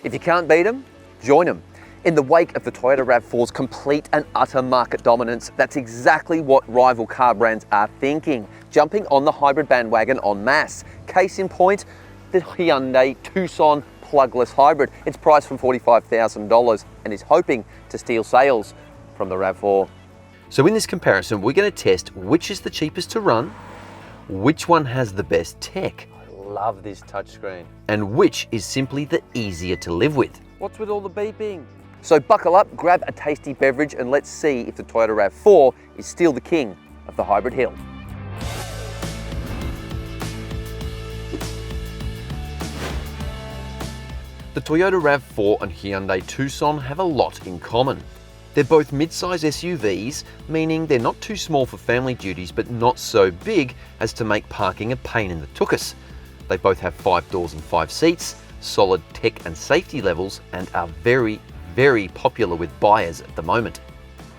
If you can't beat them, join them. In the wake of the Toyota RAV4's complete and utter market dominance, that's exactly what rival car brands are thinking, jumping on the hybrid bandwagon en masse. Case in point, the Hyundai Tucson plugless hybrid. It's priced from $45,000 and is hoping to steal sales from the RAV4. So in this comparison, we're going to test which is the cheapest to run, which one has the best tech, I love this touchscreen, and which is simply the easier to live with. What's with all the beeping? So buckle up, grab a tasty beverage, and let's see if the Toyota RAV4 is still the king of the hybrid hill. The Toyota RAV4 and Hyundai Tucson have a lot in common. They're both mid-size SUVs, meaning they're not too small for family duties, but not so big as to make parking a pain in the tuchus. They both have 5 doors and 5 seats, solid tech and safety levels, and are very, very popular with buyers at the moment.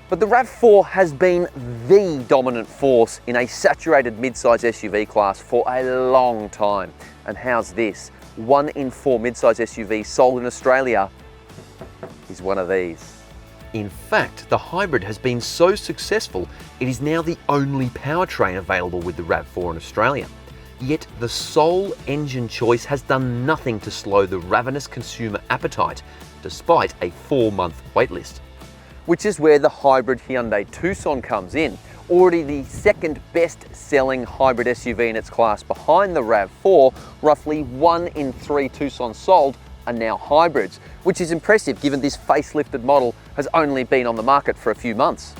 But the RAV4 has been the dominant force in a saturated mid-size SUV class for a long time. And how's this? 1 in 4 mid-size SUVs sold in Australia is one of these. In fact, the hybrid has been so successful, it is now the only powertrain available with the RAV4 in Australia. Yet the sole engine choice has done nothing to slow the ravenous consumer appetite, despite a 4-month waitlist. Which is where the hybrid Hyundai Tucson comes in. Already the second best-selling hybrid SUV in its class behind the RAV4, roughly 1 in 3 Tucsons sold are now hybrids, which is impressive given this facelifted model has only been on the market for a few months.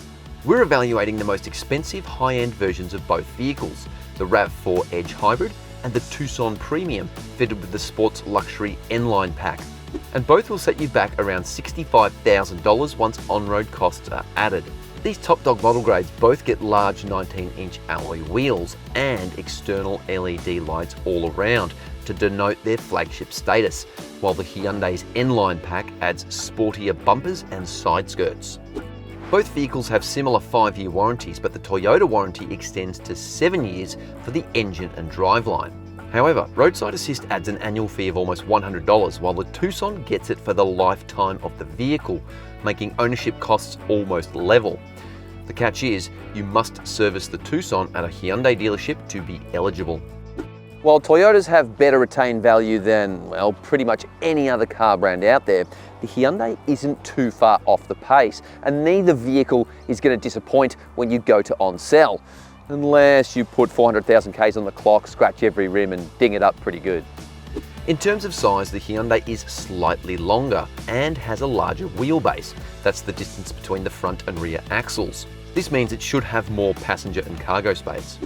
We're evaluating the most expensive high-end versions of both vehicles, the RAV4 Edge Hybrid and the Tucson Premium, fitted with the Sports Luxury N-Line pack. And both will set you back around $65,000 once on-road costs are added. These top dog model grades both get large 19-inch alloy wheels and external LED lights all around to denote their flagship status, while the Hyundai's N-Line pack adds sportier bumpers and side skirts. Both vehicles have similar 5-year warranties, but the Toyota warranty extends to 7 years for the engine and driveline. However, roadside assist adds an annual fee of almost $100, while the Tucson gets it for the lifetime of the vehicle, making ownership costs almost level. The catch is, you must service the Tucson at a Hyundai dealership to be eligible. While Toyotas have better retained value than, well, pretty much any other car brand out there, the Hyundai isn't too far off the pace, and neither vehicle is going to disappoint when you go to on-sell, unless you put 400,000 Ks on the clock, scratch every rim and ding it up pretty good. In terms of size, the Hyundai is slightly longer and has a larger wheelbase. That's the distance between the front and rear axles. This means it should have more passenger and cargo space.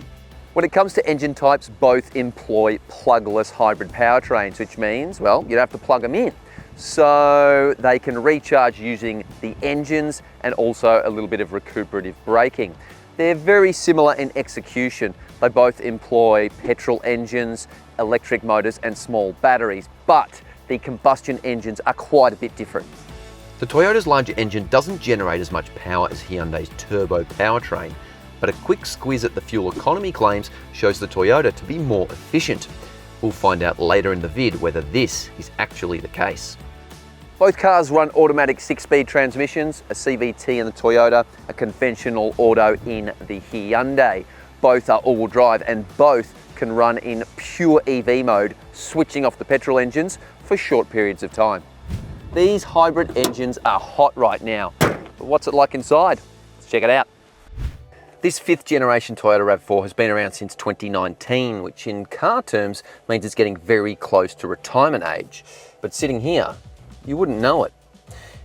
When it comes to engine types, both employ plugless hybrid powertrains, which means, well, you don't have to plug them in. So they can recharge using the engines and also a little bit of recuperative braking. They're very similar in execution. They both employ petrol engines, electric motors and small batteries, but the combustion engines are quite a bit different. The Toyota's larger engine doesn't generate as much power as Hyundai's turbo powertrain, but a quick squeeze at the fuel economy claims shows the Toyota to be more efficient. We'll find out later in the vid whether this is actually the case. Both cars run automatic 6-speed transmissions, a CVT in the Toyota, a conventional auto in the Hyundai. Both are all-wheel drive and both can run in pure EV mode, switching off the petrol engines for short periods of time. These hybrid engines are hot right now, but what's it like inside? Let's check it out. This 5th generation Toyota RAV4 has been around since 2019, which in car terms means it's getting very close to retirement age. But sitting here, you wouldn't know it.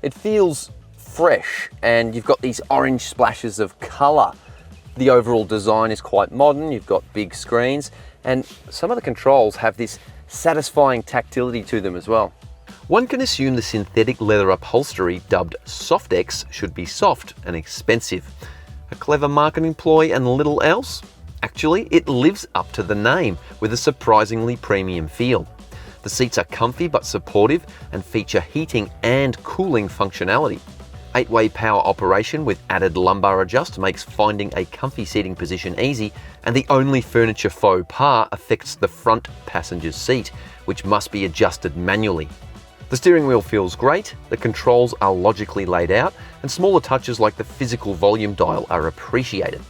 It feels fresh and you've got these orange splashes of colour. The overall design is quite modern, you've got big screens, and some of the controls have this satisfying tactility to them as well. One can assume the synthetic leather upholstery dubbed Softex should be soft and expensive. A clever marketing ploy and little else? Actually, it lives up to the name with a surprisingly premium feel. The seats are comfy but supportive and feature heating and cooling functionality. 8-way power operation with added lumbar adjust makes finding a comfy seating position easy, and the only furniture faux pas affects the front passenger seat, which must be adjusted manually. The steering wheel feels great, the controls are logically laid out, and smaller touches like the physical volume dial are appreciated.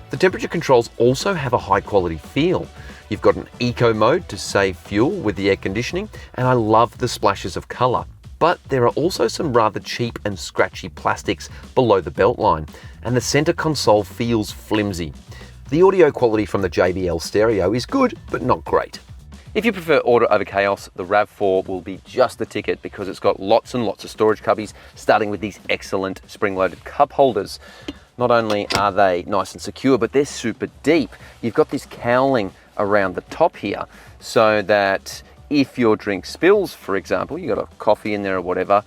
The temperature controls also have a high quality feel. You've got an eco mode to save fuel with the air conditioning, and I love the splashes of colour. But there are also some rather cheap and scratchy plastics below the belt line, and the centre console feels flimsy. The audio quality from the JBL stereo is good, but not great. If you prefer order over chaos, the RAV4 will be just the ticket because it's got lots and lots of storage cubbies, starting with these excellent spring-loaded cup holders. Not only are they nice and secure, but they're super deep. You've got this cowling around the top here so that if your drink spills, for example, you've got a coffee in there or whatever,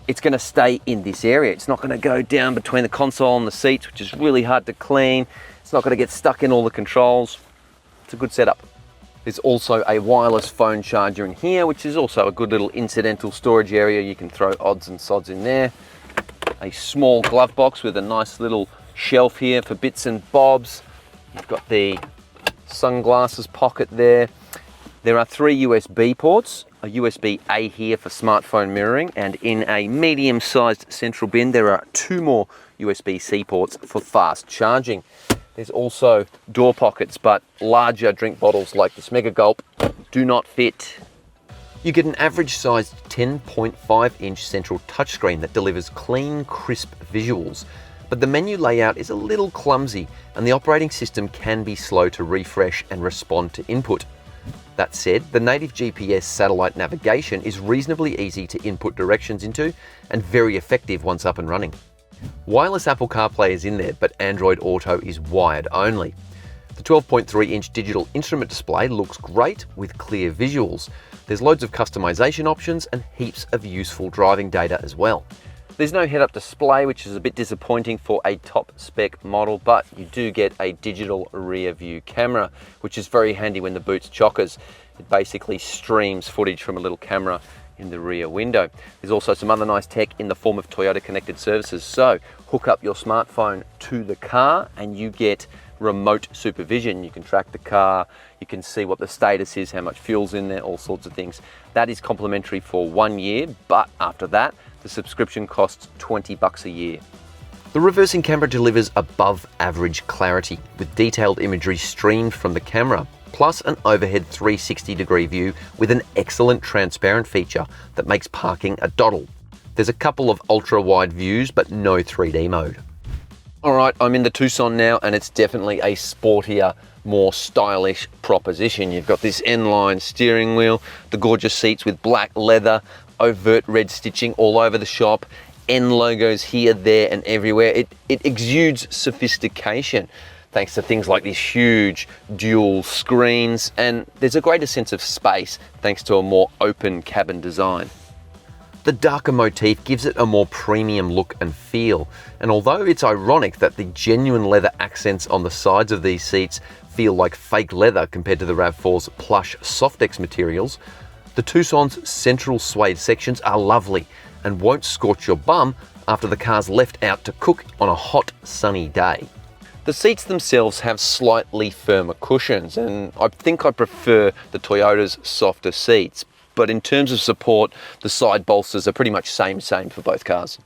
it's going to stay in this area. It's not going to go down between the console and the seats, which is really hard to clean. It's not going to get stuck in all the controls. It's a good setup. There's also a wireless phone charger in here, which is also a good little incidental storage area. You can throw odds and sods in there. A small glove box with a nice little shelf here for bits and bobs. You've got the sunglasses pocket there. There are 3 USB ports, a USB-A here for smartphone mirroring, and in a medium-sized central bin, there are 2 more USB-C ports for fast charging. There's also door pockets, but larger drink bottles like this Mega Gulp do not fit. You get an average-sized 10.5-inch central touchscreen that delivers clean, crisp visuals. But the menu layout is a little clumsy, and the operating system can be slow to refresh and respond to input. That said, the native GPS satellite navigation is reasonably easy to input directions into and very effective once up and running. Wireless Apple CarPlay is in there, but Android Auto is wired only. The 12.3-inch digital instrument display looks great with clear visuals. There's loads of customization options and heaps of useful driving data as well. There's no head-up display, which is a bit disappointing for a top-spec model, but you do get a digital rear-view camera, which is very handy when the boot's chockers. It basically streams footage from a little camera in the rear window. There's also some other nice tech in the form of Toyota connected services. So hook up your smartphone to the car and you get remote supervision. You can track the car, you can see what the status is, how much fuel's in there, all sorts of things. That is complimentary for 1 year, but after that, the subscription costs $20 a year. The reversing camera delivers above average clarity with detailed imagery streamed from the camera, plus an overhead 360-degree view with an excellent transparent feature that makes parking a doddle. There's a couple of ultra-wide views, but no 3D mode. All right, I'm in the Tucson now, and it's definitely a sportier, more stylish proposition. You've got this N-line steering wheel, the gorgeous seats with black leather, overt red stitching all over the shop, N logos here, there, and everywhere. It exudes sophistication, thanks to things like these huge dual screens, and there's a greater sense of space thanks to a more open cabin design. The darker motif gives it a more premium look and feel, and although it's ironic that the genuine leather accents on the sides of these seats feel like fake leather compared to the RAV4's plush Softex materials, the Tucson's central suede sections are lovely and won't scorch your bum after the car's left out to cook on a hot, sunny day. The seats themselves have slightly firmer cushions, and I think I prefer the Toyota's softer seats. But in terms of support, the side bolsters are pretty much same for both cars.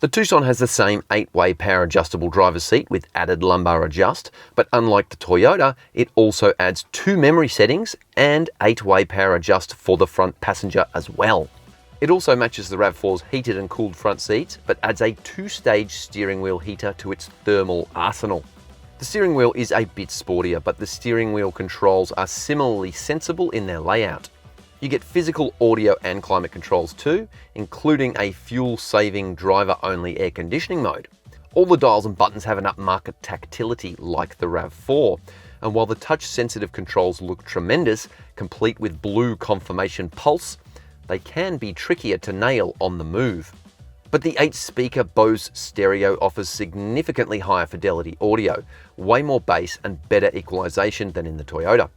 The Tucson has the same 8-way power adjustable driver's seat with added lumbar adjust, but unlike the Toyota, it also adds 2 memory settings and 8-way power adjust for the front passenger as well. It also matches the RAV4's heated and cooled front seats, but adds a 2-stage steering wheel heater to its thermal arsenal. The steering wheel is a bit sportier, but the steering wheel controls are similarly sensible in their layout. You get physical audio and climate controls too, including a fuel-saving driver-only air conditioning mode. All the dials and buttons have an upmarket tactility like the RAV4, and while the touch-sensitive controls look tremendous, complete with blue confirmation pulse, they can be trickier to nail on the move. But the 8-speaker Bose stereo offers significantly higher fidelity audio, way more bass and better equalization than in the Toyota.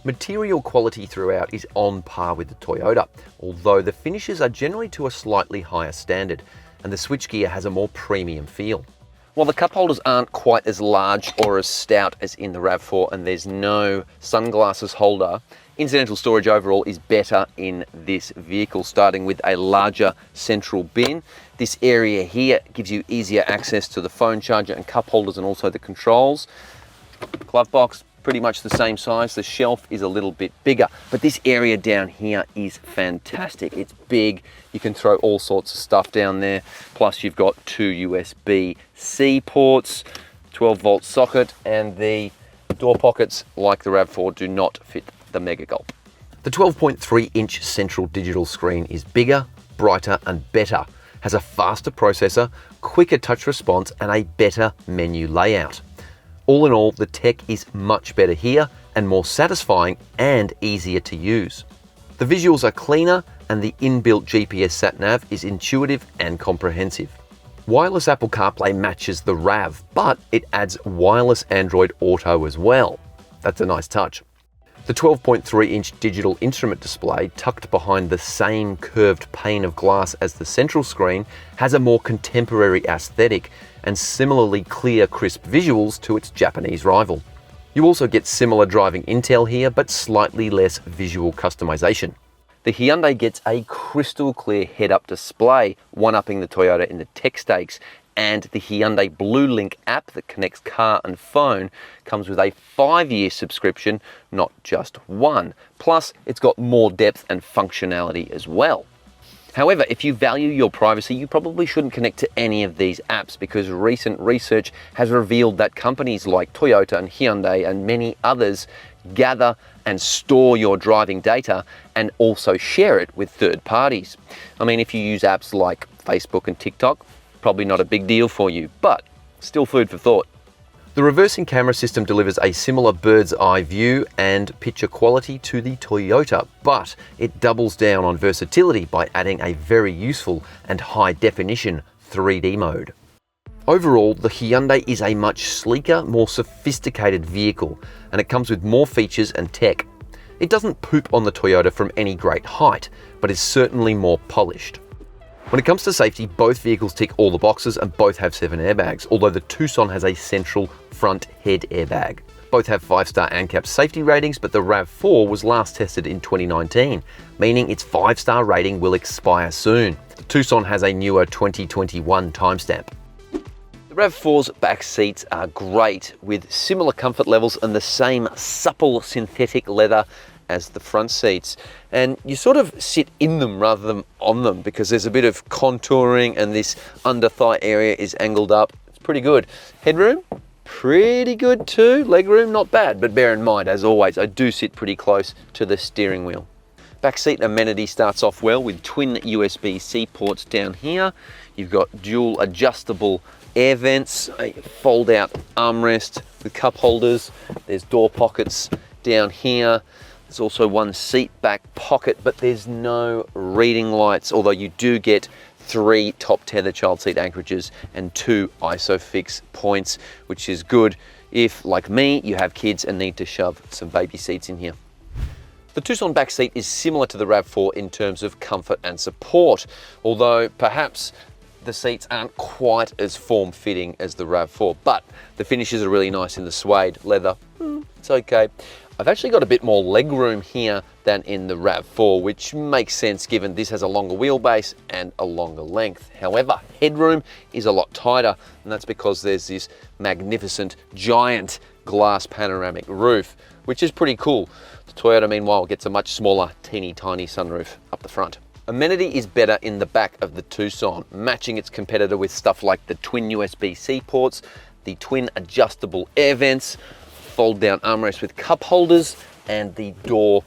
Material quality throughout is on par with the Toyota, although the finishes are generally to a slightly higher standard, and the switchgear has a more premium feel. While the cup holders aren't quite as large or as stout as in the RAV4, and there's no sunglasses holder, Incidental storage overall is better in this vehicle, starting with a larger central bin. This area here gives you easier access to the phone charger and cup holders and also the controls. Glove box, pretty much the same size. The shelf is a little bit bigger, but this area down here is fantastic. It's big. You can throw all sorts of stuff down there. Plus you've got 2 USB-C ports, 12-volt socket, and the door pockets, like the RAV4, do not fit the Mega Gulp. The 12.3-inch central digital screen is bigger, brighter and better, has a faster processor, quicker touch response and a better menu layout. All in all, the tech is much better here and more satisfying and easier to use. The visuals are cleaner and the inbuilt GPS sat-nav is intuitive and comprehensive. Wireless Apple CarPlay matches the RAV, but it adds wireless Android Auto as well. That's a nice touch. The 12.3-inch digital instrument display, tucked behind the same curved pane of glass as the central screen, has a more contemporary aesthetic and similarly clear, crisp visuals to its Japanese rival. You also get similar driving intel here, but slightly less visual customization. The Hyundai gets a crystal clear head-up display, one-upping the Toyota in the tech stakes, and the Hyundai Blue Link app that connects car and phone comes with a 5-year subscription, not just one. Plus, it's got more depth and functionality as well. However, if you value your privacy, you probably shouldn't connect to any of these apps because recent research has revealed that companies like Toyota and Hyundai and many others gather and store your driving data and also share it with third parties. I mean, if you use apps like Facebook and TikTok, probably not a big deal for you, but still food for thought. The reversing camera system delivers a similar bird's eye view and picture quality to the Toyota, but it doubles down on versatility by adding a very useful and high definition 3D mode. Overall, the Hyundai is a much sleeker, more sophisticated vehicle, and it comes with more features and tech. It doesn't poop on the Toyota from any great height, but is certainly more polished. When it comes to safety, both vehicles tick all the boxes and both have 7 airbags, although the Tucson has a central front head airbag. Both have 5-star ANCAP safety ratings, but the RAV4 was last tested in 2019, meaning its 5-star rating will expire soon. The Tucson has a newer 2021 timestamp. The RAV4's back seats are great, with similar comfort levels and the same supple synthetic leather as the front seats, and you sort of sit in them rather than on them because there's a bit of contouring and this under thigh area is angled up. It's pretty good. Headroom, pretty good too. Legroom, not bad, but bear in mind, as always, I do sit pretty close to the steering wheel. Back seat amenity starts off well with twin USB-C ports down here. You've got dual adjustable air vents, a fold out armrest with cup holders. There's door pockets down here. There's also one seat back pocket, but there's no reading lights, although you do get 3 top tether child seat anchorages and 2 ISOFIX points, which is good if, like me, you have kids and need to shove some baby seats in here. The Tucson back seat is similar to the RAV4 in terms of comfort and support, although perhaps the seats aren't quite as form-fitting as the RAV4, but the finishes are really nice in the suede leather. It's okay. I've actually got a bit more leg room here than in the RAV4, which makes sense given this has a longer wheelbase and a longer length. However, headroom is a lot tighter, and that's because there's this magnificent, giant glass panoramic roof, which is pretty cool. The Toyota, meanwhile, gets a much smaller, teeny tiny sunroof up the front. Amenity is better in the back of the Tucson, matching its competitor with stuff like the twin USB-C ports, the twin adjustable air vents, fold down armrest with cup holders, and the door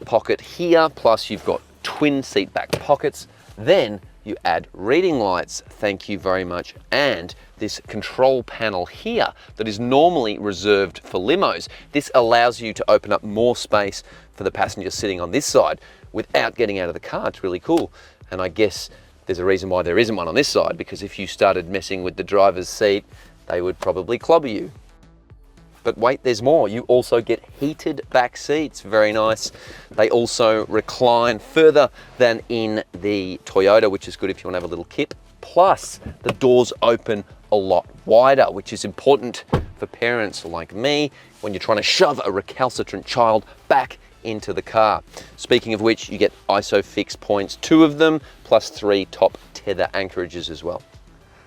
pocket here. Plus you've got twin seat back pockets. Then you add reading lights, thank you very much, and this control panel here that is normally reserved for limos. This allows you to open up more space for the passenger sitting on this side without getting out of the car. It's really cool. And I guess there's a reason why there isn't one on this side, because if you started messing with the driver's seat, they would probably clobber you. But wait, there's more. You also get heated back seats, very nice. They also recline further than in the Toyota, which is good if you want to have a little kip. Plus, the doors open a lot wider, which is important for parents like me when you're trying to shove a recalcitrant child back into the car. Speaking of which, you get ISOFIX points, 2 of them, plus 3 top tether anchorages as well.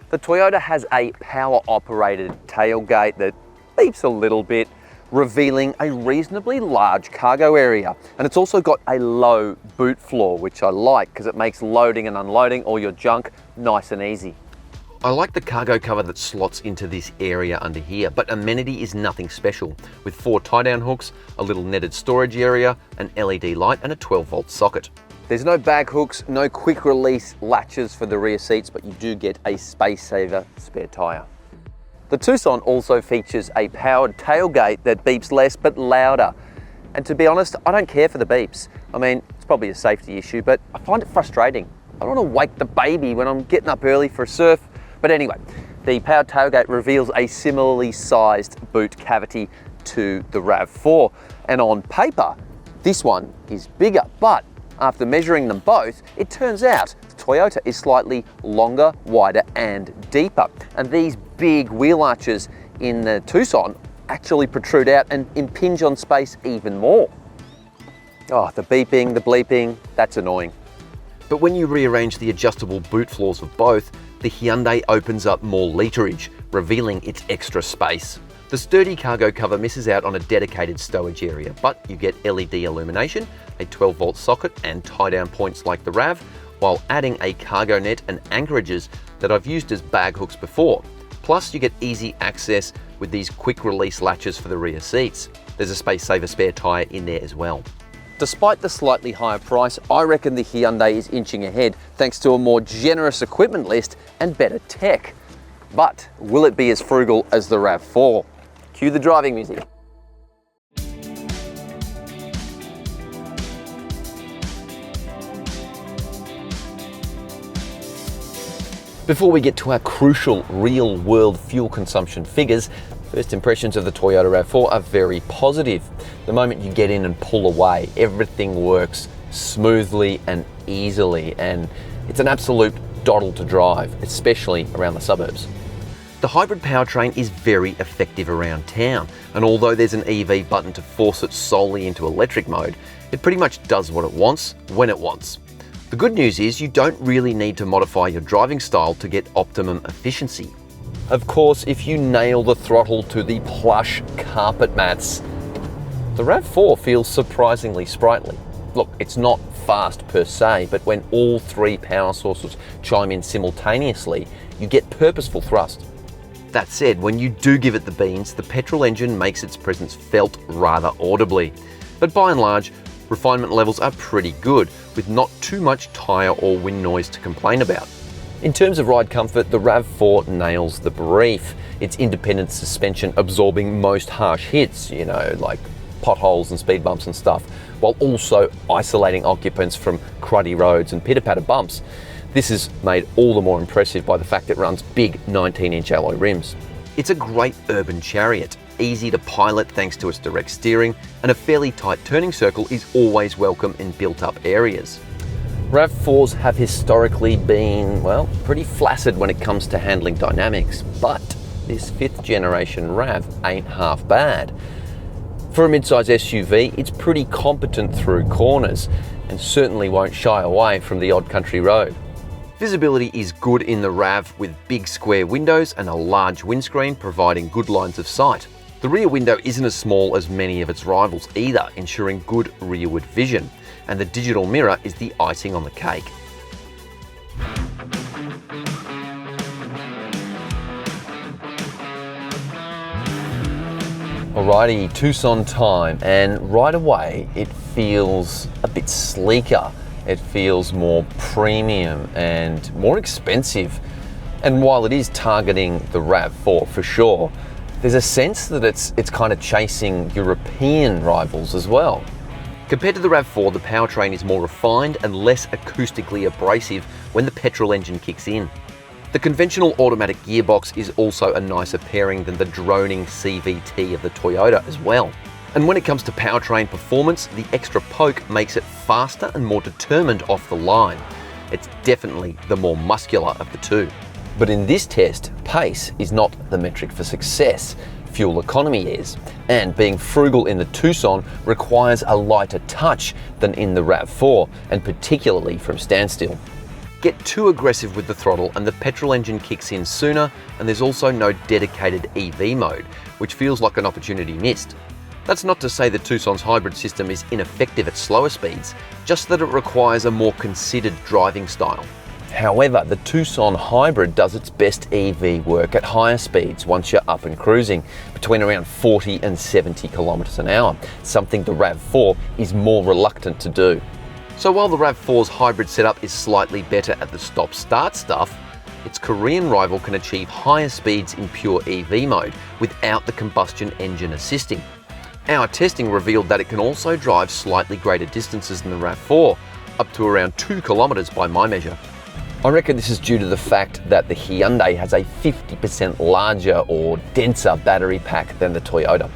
The Toyota has a power-operated tailgate that beeps a little bit, revealing a reasonably large cargo area. And it's also got a low boot floor, which I like because it makes loading and unloading all your junk nice and easy. I like the cargo cover that slots into this area under here, but amenity is nothing special, with 4 tie-down hooks, a little netted storage area, an LED light and a 12-volt socket. There's no bag hooks, no quick release latches for the rear seats, but you do get a space saver spare tyre. The Tucson also features a powered tailgate that beeps less but louder. And to be honest, I don't care for the beeps. I mean, it's probably a safety issue, but I find it frustrating. I don't want to wake the baby when I'm getting up early for a surf. But anyway, the powered tailgate reveals a similarly sized boot cavity to the RAV4. And on paper, this one is bigger, but after measuring them both, it turns out the Toyota is slightly longer, wider and deeper. And these big wheel arches in the Tucson actually protrude out and impinge on space even more. Oh, the beeping, the bleeping, that's annoying. But when you rearrange the adjustable boot floors of both, the Hyundai opens up more literage, revealing its extra space. The sturdy cargo cover misses out on a dedicated stowage area, but you get LED illumination, a 12-volt socket and tie-down points like the RAV, while adding a cargo net and anchorages that I've used as bag hooks before. Plus, you get easy access with these quick release latches for the rear seats. There's a space saver spare tyre in there as well. Despite the slightly higher price, I reckon the Hyundai is inching ahead thanks to a more generous equipment list and better tech. But will it be as frugal as the RAV4? Cue the driving music. Before we get to our crucial real-world fuel consumption figures, first impressions of the Toyota RAV4 are very positive. The moment you get in and pull away, everything works smoothly and easily, and it's an absolute doddle to drive, especially around the suburbs. The hybrid powertrain is very effective around town, and although there's an EV button to force it solely into electric mode, it pretty much does what it wants, when it wants. The good news is you don't really need to modify your driving style to get optimum efficiency. Of course, if you nail the throttle to the plush carpet mats, the RAV4 feels surprisingly sprightly. Look, it's not fast per se, but when all 3 power sources chime in simultaneously, you get purposeful thrust. That said, when you do give it the beans, the petrol engine makes its presence felt rather audibly. But by and large, refinement levels are pretty good, with not too much tyre or wind noise to complain about. In terms of ride comfort, the RAV4 nails the brief. Its independent suspension absorbing most harsh hits, like potholes and speed bumps and stuff, while also isolating occupants from cruddy roads and pitter-patter bumps. This is made all the more impressive by the fact it runs big 19-inch alloy rims. It's a great urban chariot, easy to pilot thanks to its direct steering, and a fairly tight turning circle is always welcome in built-up areas. RAV4s have historically been, well, pretty flaccid when it comes to handling dynamics, but this 5th generation RAV ain't half bad. For a mid-size SUV, it's pretty competent through corners and certainly won't shy away from the odd country road. Visibility is good in the RAV with big square windows and a large windscreen providing good lines of sight. The rear window isn't as small as many of its rivals either, ensuring good rearward vision, and the digital mirror is the icing on the cake. Alrighty, Tucson time, and right away it feels a bit sleeker. It feels more premium and more expensive. And while it is targeting the RAV4 for sure, there's a sense that it's kind of chasing European rivals as well. Compared to the RAV4, the powertrain is more refined and less acoustically abrasive when the petrol engine kicks in. The conventional automatic gearbox is also a nicer pairing than the droning CVT of the Toyota as well. And when it comes to powertrain performance, the extra poke makes it faster and more determined off the line. It's definitely the more muscular of the two. But in this test, pace is not the metric for success. fuel economy is. And being frugal in the Tucson requires a lighter touch than in the RAV4, and particularly from standstill. Get too aggressive with the throttle and the petrol engine kicks in sooner, and there's also no dedicated EV mode, which feels like an opportunity missed. That's not to say the Tucson's hybrid system is ineffective at slower speeds, just that it requires a more considered driving style. However, the Tucson Hybrid does its best EV work at higher speeds once you're up and cruising, between around 40 and 70 kilometers an hour, something the RAV4 is more reluctant to do. So while the RAV4's hybrid setup is slightly better at the stop-start stuff, its Korean rival can achieve higher speeds in pure EV mode without the combustion engine assisting. Our testing revealed that it can also drive slightly greater distances than the RAV4, up to around 2 kilometers by my measure. I reckon this is due to the fact that the Hyundai has a 50% larger or denser battery pack than the Toyota.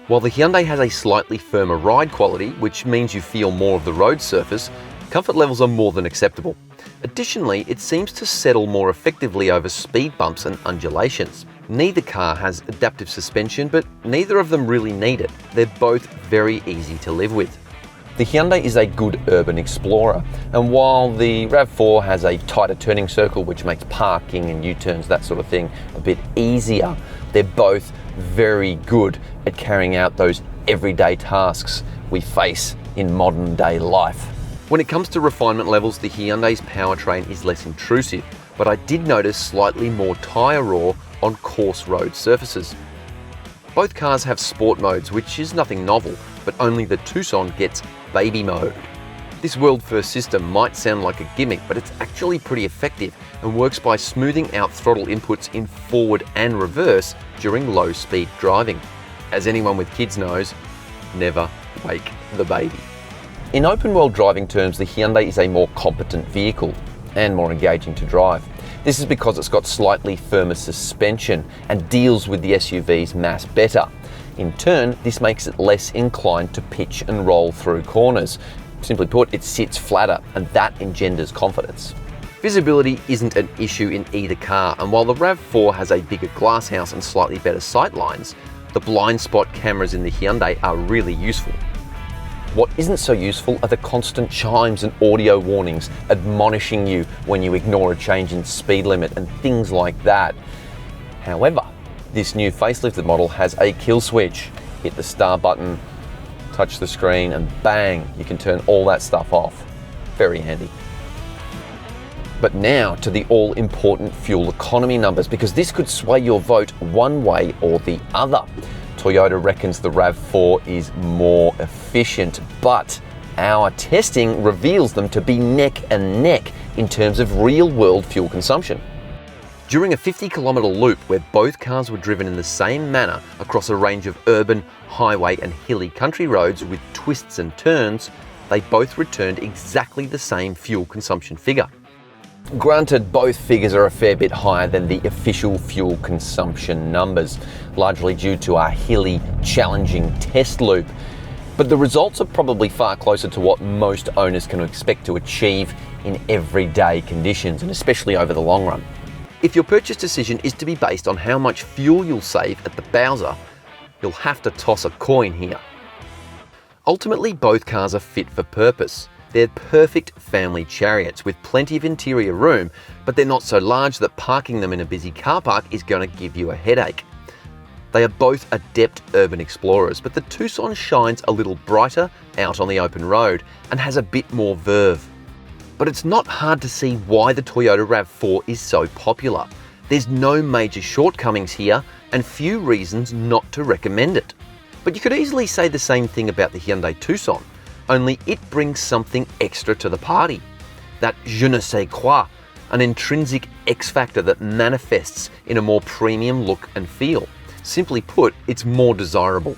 While the Hyundai has a slightly firmer ride quality, which means you feel more of the road surface, comfort levels are more than acceptable. Additionally, it seems to settle more effectively over speed bumps and undulations. Neither car has adaptive suspension, but neither of them really need it. They're both very easy to live with. The Hyundai is a good urban explorer, and while the RAV4 has a tighter turning circle which makes parking and U-turns, that sort of thing, a bit easier, they're both very good at carrying out those everyday tasks we face in modern day life. When it comes to refinement levels, the Hyundai's powertrain is less intrusive, but I did notice slightly more tyre roar on coarse road surfaces. Both cars have sport modes, which is nothing novel, but only the Tucson gets baby mode. This world-first system might sound like a gimmick, but it's actually pretty effective and works by smoothing out throttle inputs in forward and reverse during low-speed driving. As anyone with kids knows, never wake the baby. In open-world driving terms, the Hyundai is a more competent vehicle and more engaging to drive. This is because it's got slightly firmer suspension and deals with the SUV's mass better. In turn, this makes it less inclined to pitch and roll through corners. Simply put, it sits flatter, and that engenders confidence. Visibility isn't an issue in either car, and while the RAV4 has a bigger glass house and slightly better sight lines, the blind spot cameras in the Hyundai are really useful. What isn't so useful are the constant chimes and audio warnings admonishing you when you ignore a change in speed limit and things like that. However, this new facelifted model has a kill switch. Hit the start button, touch the screen, and bang, you can turn all that stuff off. Very handy. But now to the all-important fuel economy numbers, because this could sway your vote one way or the other. Toyota reckons the RAV4 is more efficient, but our testing reveals them to be neck and neck in terms of real-world fuel consumption. During a 50-kilometer loop where both cars were driven in the same manner across a range of urban, highway and hilly country roads with twists and turns, they both returned exactly the same fuel consumption figure. Granted, both figures are a fair bit higher than the official fuel consumption numbers, largely due to our hilly, challenging test loop. But the results are probably far closer to what most owners can expect to achieve in everyday conditions, and especially over the long run. If your purchase decision is to be based on how much fuel you'll save at the Bowser, you'll have to toss a coin here. Ultimately, both cars are fit for purpose. They're perfect family chariots with plenty of interior room, but they're not so large that parking them in a busy car park is going to give you a headache. They are both adept urban explorers, but the Tucson shines a little brighter out on the open road and has a bit more verve. But it's not hard to see why the Toyota RAV4 is so popular. There's no major shortcomings here and few reasons not to recommend it. But you could easily say the same thing about the Hyundai Tucson, only it brings something extra to the party. That je ne sais quoi, an intrinsic X factor that manifests in a more premium look and feel. Simply put, it's more desirable.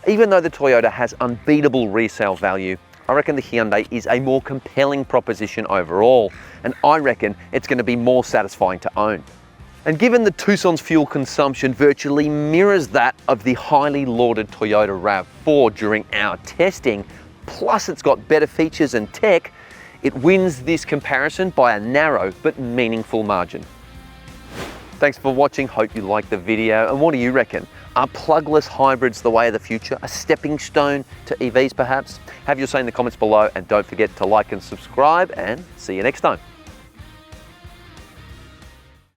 Even though the Toyota has unbeatable resale value, I reckon the Hyundai is a more compelling proposition overall, and I reckon it's going to be more satisfying to own. And given the Tucson's fuel consumption virtually mirrors that of the highly lauded Toyota RAV4 during our testing, plus it's got better features and tech, it wins this comparison by a narrow but meaningful margin. Thanks for watching, hope you liked the video, and what do you reckon? Are plugless hybrids the way of the future? A stepping stone to EVs perhaps? Have your say in the comments below, and don't forget to like and subscribe, and see you next time.